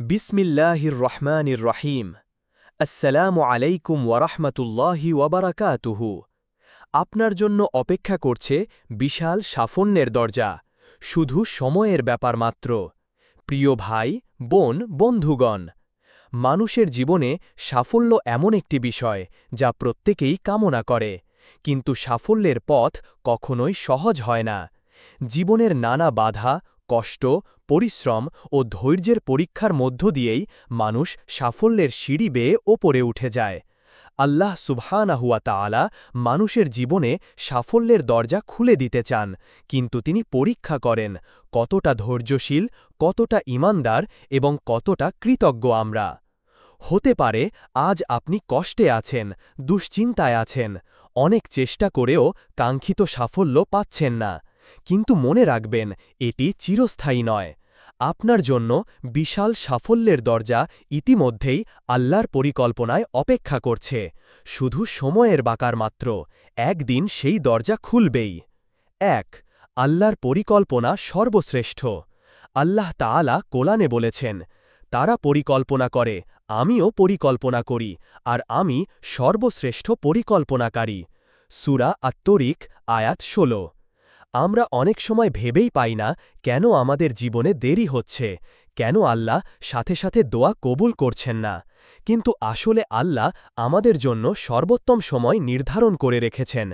বিসমিল্লাহির রহমানির রহিম। আসসালামু আলাইকুম ওয়ারাহমাতুল্লাহি ওয়াবারাকাতুহু। আপনার জন্য অপেক্ষা করছে বিশাল সাফল্যের দরজা, শুধু সময়ের ব্যাপার মাত্র। প্রিয় ভাই, বোন, বন্ধুগণ, মানুষের জীবনে সাফল্য এমন একটি বিষয় যা প্রত্যেকেই কামনা করে, কিন্তু সাফল্যের পথ কখনোই সহজ হয় না। জীবনের নানা বাধা, কষ্ট, পরিশ্রম ও ধৈর্যের পরীক্ষার মধ্য দিয়েই মানুষ সাফল্যের সিঁড়ি বেয়ে ওপরে উঠে যায়। আল্লাহ সুবহানাহু ওয়া তাআলা মানুষের জীবনে সাফল্যের দরজা খুলে দিতে চান, কিন্তু তিনি পরীক্ষা করেন কতটা ধৈর্যশীল, কতটা ঈমানদার এবং কতটা কৃতজ্ঞ আমরা। হতে পারে আজ আপনি কষ্টে আছেন, দুশ্চিন্তায় আছেন, অনেক চেষ্টা করেও কাঙ্ক্ষিত সাফল্য পাচ্ছেন না। কিন্তু মনে রাখবেন, এটি চিরস্থায়ী নয়। আপনার জন্য বিশাল সাফল্যের দরজা ইতিমধ্যেই আল্লাহর পরিকল্পনায় অপেক্ষা করছে, শুধু সময়ের বাকার মাত্র। একদিন সেই দরজা খুলবেই। ১. আল্লাহর পরিকল্পনা সর্বশ্রেষ্ঠ। আল্লাহ তাআলা কোরআনে বলেছেন, তারা পরিকল্পনা করে, আমিও পরিকল্পনা করি, আর আমি সর্বশ্রেষ্ঠ পরিকল্পনাকারী। সূরা আত-তরিক, আয়াত ১৬। আমরা অনেক সময় ভেবেই পাই না কেন আমাদের জীবনে দেরি হচ্ছে, কেন আল্লাহ সাথে সাথে দোয়া কবুল করছেন না। কিন্তু আসলে আল্লাহ আমাদের জন্য সর্বোত্তম সময় নির্ধারণ করে রেখেছেন।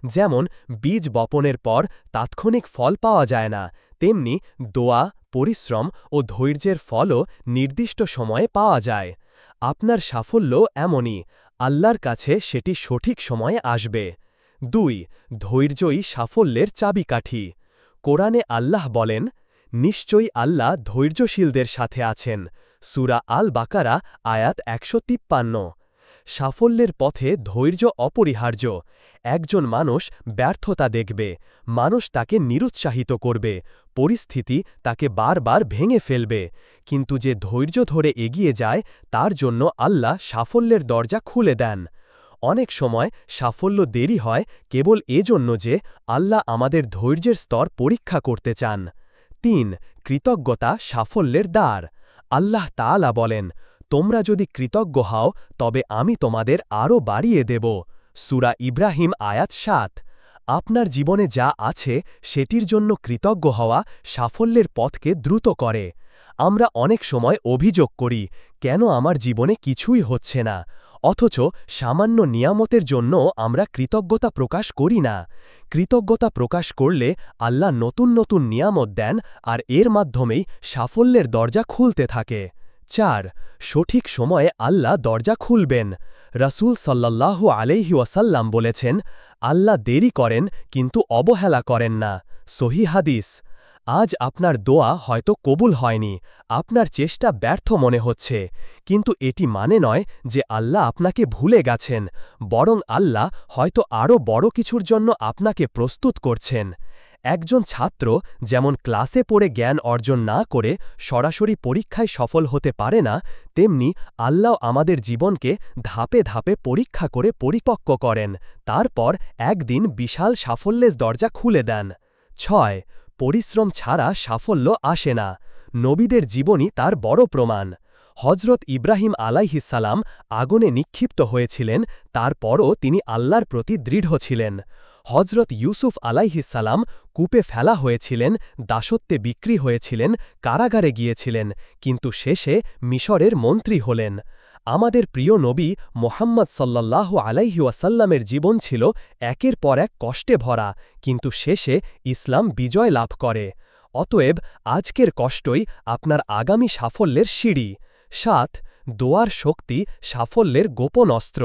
যেমন বীজ বপনের পর তাৎক্ষণিক ফল পাওয়া যায় না, তেমনি দোয়া, পরিশ্রম ও ধৈর্যের ফলও নির্দিষ্ট সময়ে পাওয়া যায়। আপনার সাফল্য এমনই, আল্লাহর কাছে সেটি সঠিক সময়ে আসবে। ২. ধৈর্যই সাফল্যের চাবিকাঠি। কোরআনে আল্লাহ বলেন, নিশ্চয়ই আল্লাহ ধৈর্যশীলদের সাথে আছেন। সূরা আল বাকারা, আয়াত ১৫৩। সাফল্যের পথে ধৈর্য অপরিহার্য। একজন মানুষ ব্যর্থতা দেখবে, মানুষ তাকে নিরুৎসাহিত করবে, পরিস্থিতি তাকে বারবার ভেঙে ফেলবে, কিন্তু যে ধৈর্য ধরে এগিয়ে যায় তার জন্য আল্লাহ সাফল্যের দরজা খুলে দেন। অনেক সময় সাফল্য দেরি হয় কেবল এজন্য যে আল্লাহ আমাদের ধৈর্যের স্তর পরীক্ষা করতে চান। ৩. কৃতজ্ঞতা সাফল্যের দ্বার। আল্লাহ তাআলা বলেন, তোমরা যদি কৃতজ্ঞ হও তবে আমি তোমাদের আরও বাড়িয়ে দেব। সূরা ইব্রাহিম, আয়াত ৭। আপনার জীবনে যা আছে সেটির জন্য কৃতজ্ঞ হওয়া সাফল্যের পথকে দ্রুত করে। আমরা অনেক সময় অভিযোগ করি, কেন আমার জীবনে কিছুই হচ্ছে না, অথচ সামান্য নিয়ামতের জন্য আমরা কৃতজ্ঞতা প্রকাশ করি না। কৃতজ্ঞতা প্রকাশ করলে আল্লাহ নতুন নতুন নিয়ামত দেন, আর এর মাধ্যমেই সাফল্যের দরজা খুলতে থাকে। ৪. সঠিক সময়ে আল্লাহ দরজা খুলবেন। রাসূল সাল্লাল্লাহু আলাইহি ওয়াসাল্লাম বলেছেন, আল্লাহ দেরি করেন কিন্তু অবহেলা করেন না। সহিহ হাদিস। আজ আপনার দোয়া হয়তো কবুল হয়নি, আপনার চেষ্টা ব্যর্থ মনে হচ্ছে, কিন্তু এটি মানে নয় যে আল্লাহ আপনাকে ভুলে গেছেন, বরং আল্লাহ হয়তো আরও বড় কিছুর জন্য আপনাকে প্রস্তুত করছেন। একজন ছাত্র যেমন ক্লাসে পড়ে জ্ঞান অর্জন না করে সরাসরি পরীক্ষায় সফল হতে পারে না, তেমনি আল্লাহ আমাদের জীবনকে ধাপে ধাপে পরীক্ষা করে পরিপক্ক করেন, তারপর একদিন বিশাল সাফল্যের দরজা খুলে দেন। ৬. পরিশ্রম ছাড়া সাফল্য আসে না। নবীদের জীবনই তার বড় প্রমাণ। হজরত ইব্রাহিম আলাইহিসসালাম আগুনে নিক্ষিপ্ত হয়েছিলেন, তারপরও তিনি আল্লাহর প্রতি দৃঢ় ছিলেন। হজরত ইউসুফ আলাইহিসসালাম কূপে ফেলা হয়েছিলেন, দাসত্বে বিক্রি হয়েছিলেন, কারাগারে গিয়েছিলেন, কিন্তু শেষে মিশরের মন্ত্রী হলেন। আমাদের প্রিয় নবী মোহাম্মদ সাল্লাল্লাহু আলাইহি ওয়াসাল্লামের জীবন ছিল একের পর এক কষ্টে ভরা, কিন্তু শেষে ইসলাম বিজয় লাভ করে। অতএব আজকের কষ্টই আপনার আগামী সাফল্যের সিঁড়ি। ৭. দোয়ার শক্তি সাফল্যের গোপন অস্ত্র।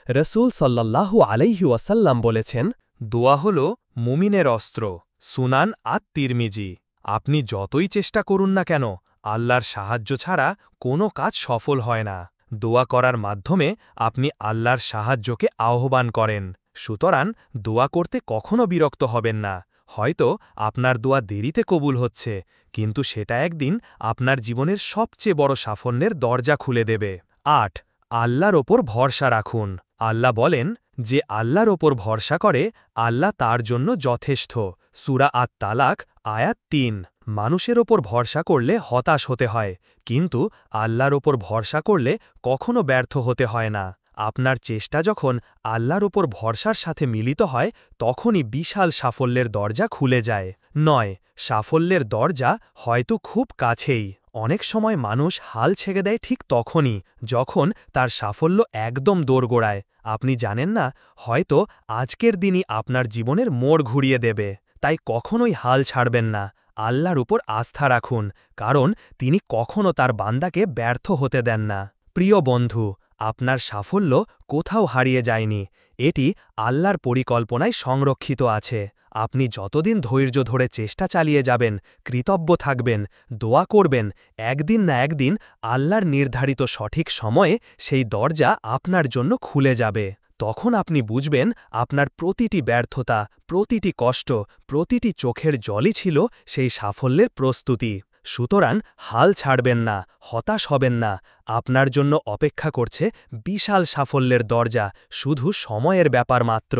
রসূল সাল্লাল্লাহু আলাইহি ওয়াসাল্লাম বলেছেন, দোয়া হল মুমিনের অস্ত্র। সুনান আত-তিরমিজি। আপনি যতই চেষ্টা করুন না কেন, আল্লাহর সাহায্য ছাড়া কোনো কাজ সফল হয় না। দোয়া করার মাধ্যমে আপনি আল্লাহর সাহায্যকে আহ্বান করেন। সুতরাং দোয়া করতে কখনো বিরক্ত হবেন না। হয়তো আপনার দোয়া দেরিতে কবুল হচ্ছে, কিন্তু সেটা একদিন আপনার জীবনের সবচেয়ে বড় সাফল্যের দরজা খুলে দেবে। ৮. আল্লাহর ওপর ভরসা রাখুন। আল্লাহ বলেন, যে আল্লাহর ওপর ভরসা করে আল্লাহ তার জন্য যথেষ্ট। সূরা আত-তালাক, আয়াত ৩। মানুষের ওপর ভরসা করলে হতাশ হতে হয়, কিন্তু আল্লাহর ওপর ভরসা করলে কখনো ব্যর্থ হতে হয় না। আপনার চেষ্টা যখন আল্লাহর ওপর ভরসার সাথে মিলিত হয়, তখনই বিশাল সাফল্যের দরজা খুলে যায়। নয়, সাফল্যের দরজা হয়তো খুব কাছেই। অনেক সময় মানুষ হাল ছেড়ে দেয় ঠিক তখনই, যখন তার সাফল্য একদম দোরগোড়ায়। আপনি জানেন না, হয়তো আজকের দিনই আপনার জীবনের মোড় ঘুরিয়ে দেবে। তাই কখনোই হাল ছাড়বেন না। আল্লাহর উপর আস্থা রাখুন, কারণ তিনি কখনো তার বান্দাকে ব্যর্থ হতে দেন না। প্রিয় বন্ধু, আপনার সাফল্য কোথাও হারিয়ে যায়নি, এটি আল্লাহর পরিকল্পনায় সংরক্ষিত আছে। আপনি যতদিন ধৈর্য ধরে চেষ্টা চালিয়ে যাবেন, কৃতজ্ঞ থাকবেন, দোয়া করবেন, একদিন না একদিন আল্লাহর নির্ধারিত সঠিক সময়ে সেই দরজা আপনার জন্য খুলে যাবে। তখন আপনি বুঝবেন আপনার প্রতিটি ব্যর্থতা, প্রতিটি কষ্ট, প্রতিটি চোখের জলই ছিল সেই সাফল্যের প্রস্তুতি। সুতরাং হাল ছাড়বেন না, হতাশ হবেন না। আপনার জন্য অপেক্ষা করছে বিশাল সাফল্যের দরজা, শুধু সময়ের ব্যাপার মাত্র।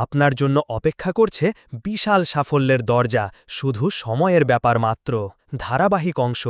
আপনার জন্য অপেক্ষা করছে বিশাল সাফল্যের দরজা, শুধু সময়ের ব্যাপার মাত্র। ধারাবাহিক অংশ,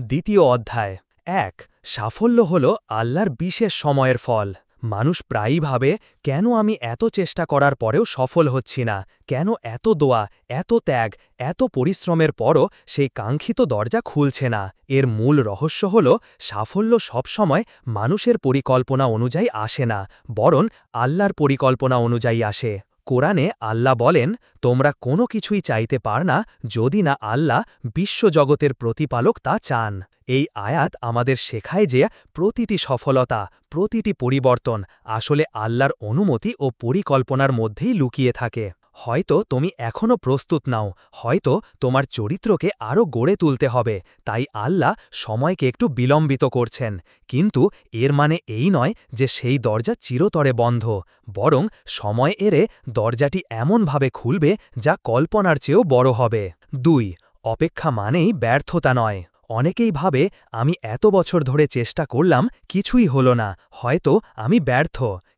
দ্বিতীয় অধ্যায়। ১. সাফল্য হল আল্লাহর বিশেষ সময়ের ফল। মানুষ প্রায়ই ভাবে, কেন আমি এত চেষ্টা করার পরেও সফল হচ্ছি না, কেন এত দোয়া, এত ত্যাগ, এত পরিশ্রমের পরও সেই কাঙ্ক্ষিত দরজা খুলছে না। এর মূল রহস্য হল, সাফল্য সবসময় মানুষের পরিকল্পনা অনুযায়ী আসে না, বরং আল্লাহর পরিকল্পনা অনুযায়ী আসে। কোরআনে আল্লাহ বলেন, তোমরা কোনো কিছুই চাইতে পার না যদি না আল্লাহ বিশ্বজগতের প্রতিপালক তা চান। এই আয়াত আমাদের শেখায় যে প্রতিটি সফলতা, প্রতিটি পরিবর্তন আসলে আল্লাহর অনুমতি ও পরিকল্পনার মধ্যেই লুকিয়ে থাকে। হয়তো তুমি এখনও প্রস্তুত নাও, হয়তো তোমার চরিত্রকে আরও গড়ে তুলতে হবে, তাই আল্লাহ সময়কে একটু বিলম্বিত করছেন। কিন্তু এর মানে এই নয় যে সেই দরজা চিরতরে বন্ধ, বরং সময় এলে দরজাটি এমনভাবে খুলবে যা কল্পনার চেয়েও বড় হবে। ২. অপেক্ষা মানেই ব্যর্থতা নয়। অনেকেই ভাবে, আমি এত বছর ধরে চেষ্টা করলাম, কিছুই হলো না, হয়তো আমি ব্যর্থ।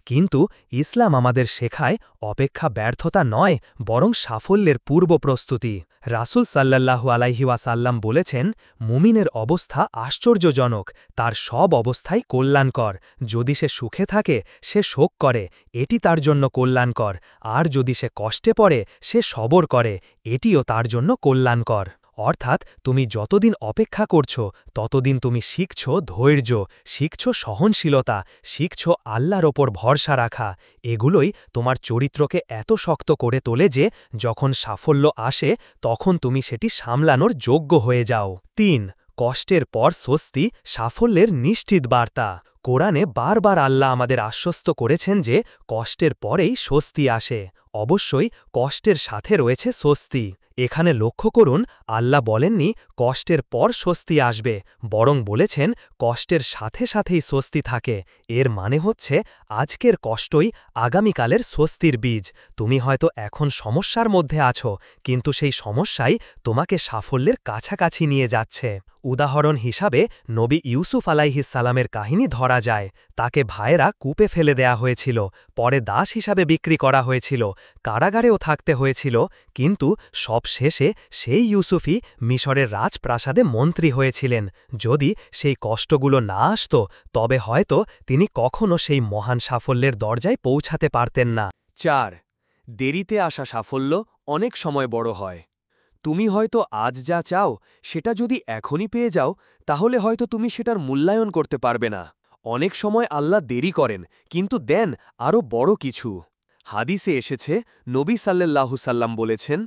কিন্তু ইসলাম আমাদের শেখায়, অপেক্ষা ব্যর্থতা নয়, বরং সাফল্যের পূর্ব প্রস্তুতি। রাসূল সাল্লাল্লাহু আলাইহি ওয়াসাল্লাম বলেছেন, মুমিনের অবস্থা আশ্চর্যজনক, তার সব অবস্থাই কল্যাণকর। যদি সে সুখে থাকে, সে শোক করে, এটি তার জন্য কল্যাণকর, আর যদি সে কষ্টে পড়ে, সে সবর করে, এটিও তার জন্য কল্যাণকর। অর্থাৎ তুমি যতদিন অপেক্ষা করছ, ততদিন তুমি শিখছ ধৈর্য, শিখছ সহনশীলতা, শিখছ আল্লাহর ওপর ভরসা রাখা। এগুলোই তোমার চরিত্রকে এত শক্ত করে তোলে যে যখন সাফল্য আসে, তখন তুমি সেটি সামলানোর যোগ্য হয়ে যাও। ৩. কষ্টের পর স্বস্তি সাফল্যের নিশ্চিত বার্তা। কোরআনে বারবার আল্লাহ আমাদের আশ্বস্ত করেছেন যে কষ্টের পরেই স্বস্তি আসে। অবশ্যই কষ্টের সাথে রয়েছে স্বস্তি। এখানে লক্ষ্য করুন, আল্লাহ বলেননি কষ্টের পর স্বস্তি আসবে, বরং বলেছেন কষ্টের সাথে সাথেই স্বস্তি থাকে। এর মানে হচ্ছে, আজকের কষ্টই আগামীকালের স্বস্তির বীজ। তুমি হয়তো এখন সমস্যার মধ্যে আছো, কিন্তু সেই সমস্যাই তোমাকে সাফল্যের কাছাকাছি নিয়ে যাচ্ছে। উদাহরণ হিসাবে নবী ইউসুফ আলাইহিস সালামের কাহিনী ধরা যায়। তাকে ভাইয়েরা কূপে ফেলে দেয়া হয়েছিল, পরে দাস হিসাবে বিক্রি করা হয়েছিল, কারাগারেও থাকতে হয়েছিল, কিন্তু সব শেষে সেই ইউসুফই মিশরের রাজপ্রাসাদে মন্ত্রী হয়েছিলেন। যদি সেই কষ্টগুলো না আসত, তবে হয়তো তিনি কখনো সেই মহান সাফল্যের দরজায় পৌঁছাতে পারতেন না। ৪. দেরিতে আসা সাফল্য অনেক সময় বড় হয়। তুমি হয়তো আজ যা চাও, সেটা যদি এখনই পেয়ে যাও, তাহলে হয়তো তুমি সেটার মূল্যায়ন করতে পারবে না। অনেক সময় আল্লাহ দেরি করেন, কিন্তু দেন আরও বড় কিছু। হাদিসে এসেছে, নবী সাল্লাল্লাহু সাল্লাম বলেছেন,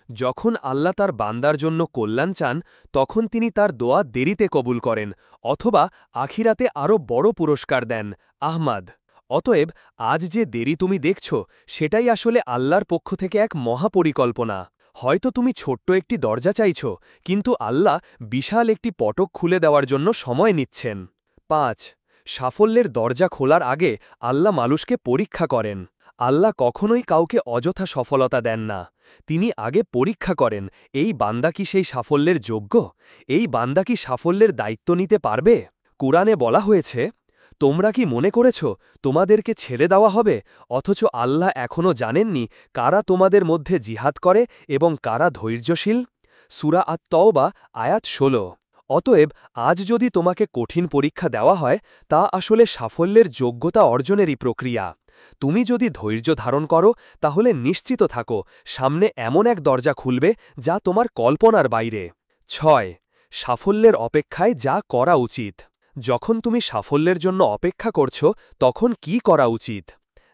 যখন আল্লাহ তার বান্দার জন্য কল্যাণ চান, তখন তিনি তার দোয়া দেরিতে কবুল করেন, অথবা আখিরাতে আরও বড় পুরস্কার দেন। আহমাদ। অতএব আজ যে দেরি তুমি দেখছ, সেটাই আসলে আল্লাহর পক্ষ থেকে এক মহাপরিকল্পনা। হয়তো তুমি ছোট্ট একটি দরজা চাইছ, কিন্তু আল্লাহ বিশাল একটি পটক খুলে দেওয়ার জন্য সময় নিচ্ছেন। ৫. সাফল্যের দরজা খোলার আগে আল্লাহ মানুষকে পরীক্ষা করেন। আল্লাহ কখনোই কাউকে অযথা সফলতা দেন না। তিনি আগে পরীক্ষা করেন, এই বান্দা কি সেই সাফল্যের যোগ্য? এই বান্দা কি সাফল্যের দায়িত্ব নিতে পারবে? কুরআনে বলা হয়েছে, তোমরা কি মনে করেছ তোমাদেরকে ছেড়ে দেওয়া হবে, অথচ আল্লাহ এখনও জানেননি কারা তোমাদের মধ্যে জিহাদ করে এবং কারা ধৈর্যশীল? সূরা আত-তাওবা আয়াত 16। অতএব আজ যদি তোমাকে কঠিন পরীক্ষা দেওয়া হয় তা আসলে সাফল্যের যোগ্যতা অর্জনেরই প্রক্রিয়া। তুমি যদি ধৈর্য ধারণ করো তাহলে নিশ্চিত থাকো সামনে এমন এক দরজা খুলবে যা তোমার কল্পনার বাইরে। 6 সাফল্যের অপেক্ষায় যা করা উচিত। যখন তুমি সাফল্যের জন্য অপেক্ষা করছো তখন কি করা উচিত?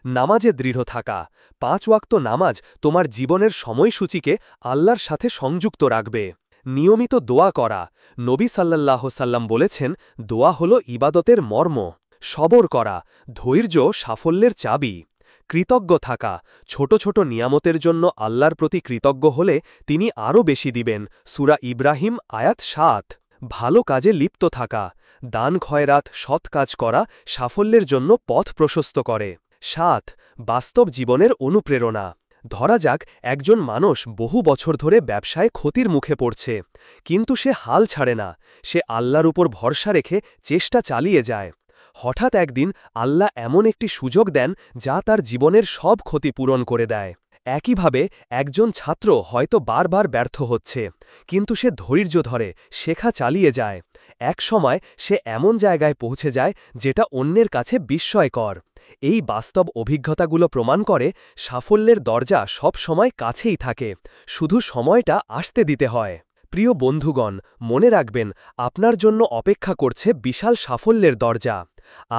নামাজে দৃঢ় থাকা। 5 ওয়াক্ত নামাজ তোমার জীবনের সময়সূচিকে আল্লাহর সাথে সংযুক্ত রাখবে। নিয়মিত দোয়া করা। নবী সাল্লাল্লাহু সাল্লাম বলেছেন, দোয়া হল ইবাদতের মর্ম। সবর করা। ধৈর্য সাফল্যের চাবি। কৃতজ্ঞ থাকা। ছোট ছোট নিয়ামতের জন্য আল্লাহর প্রতি কৃতজ্ঞ হলে তিনি আরও বেশি দিবেন। সূরা ইব্রাহিম আয়াত 7। ভালো কাজে লিপ্ত থাকা। দান খয়রাত সৎ কাজ করা সাফল্যের জন্য পথ প্রশস্ত করে। 7 বাস্তব জীবনের অনুপ্রেরণা। ধরা যাক একজন মানুষ বহু বছর ধরে ব্যবসায় ক্ষতির মুখে পড়ছে, কিন্তু সে হাল ছাড়ে না। সে আল্লাহর উপর ভরসা রেখে চেষ্টা চালিয়ে যায়। হঠাৎ একদিন আল্লাহ এমন একটি সুযোগ দেন যা তার জীবনের সব ক্ষতি পূরণ করে দেয়। একইভাবে একজন ছাত্র হয়তো বারবার ব্যর্থ হচ্ছে, কিন্তু সে ধৈর্য ধরে শেখা চালিয়ে যায়। এক সময় সে এমন জায়গায় পৌঁছে যায় যেটা অন্যের কাছে বিস্ময়কর। এই বাস্তব অভিজ্ঞতাগুলো প্রমাণ করে সাফল্যের দরজা সব সময় কাছেই থাকে, শুধু সময়টা আসতে দিতে হয়। প্রিয় বন্ধুগণ, মনে রাখবেন আপনার জন্য অপেক্ষা করছে বিশাল সাফল্যের দরজা।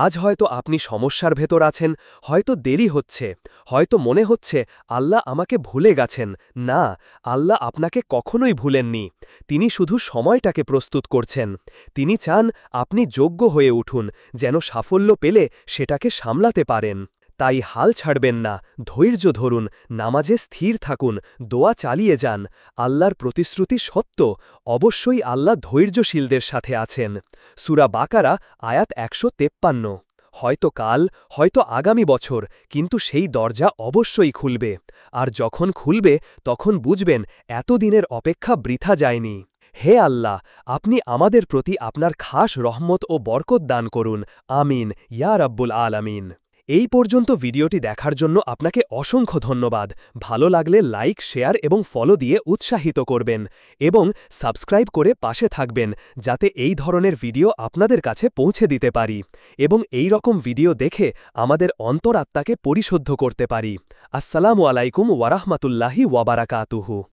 আজ হয়তো আপনি সমস্যার ভেতর আছেন, হয়তো দেরি হচ্ছে, হয়তো মনে হচ্ছে আল্লাহ আমাকে ভুলে গেছেন। না, আল্লাহ আপনাকে কখনোই ভুলেননি। তিনি শুধু সময়টাকে প্রস্তুত করছেন। তিনি চান আপনি যোগ্য হয়ে উঠুন, যেন সাফল্য পেলে সেটাকে সামলাতে পারেন। তাই হাল ছাড়বেন না, ধৈর্য ধরুন, নামাজে স্থির থাকুন, দোয়া চালিয়ে যান। আল্লাহর প্রতিশ্রুতি সত্য, অবশ্যই আল্লাহ ধৈর্যশীলদের সাথে আছেন। সূরা বাকারা আয়াত 153। হয়তো কাল, হয়তো আগামী বছর, কিন্তু সেই দরজা অবশ্যই খুলবে। আর যখন খুলবে তখন বুঝবেন এতদিনের অপেক্ষা বৃথা যায়নি। হে আল্লাহ, আপনি আমাদের প্রতি আপনার খাস রহমত ও বরকত দান করুন। আমিন ইয়া রাব্বুল আলামিন। এই পর্যন্ত ভিডিওটি দেখার জন্য আপনাকে অসংখ্য ধন্যবাদ। ভালো লাগলে লাইক, শেয়ার এবং ফলো দিয়ে উৎসাহিত করবেন এবং সাবস্ক্রাইব করে পাশে থাকবেন, যাতে এই ধরনের ভিডিও আপনাদের কাছে পৌঁছে দিতে পারি এবং এই রকম ভিডিও দেখে আমাদের অন্তরাত্মাকে পরিশুদ্ধ করতে পারি। আসসালামু আলাইকুম ওয়ারাহমাতুল্লাহি ওয়াবারাকাতুহু।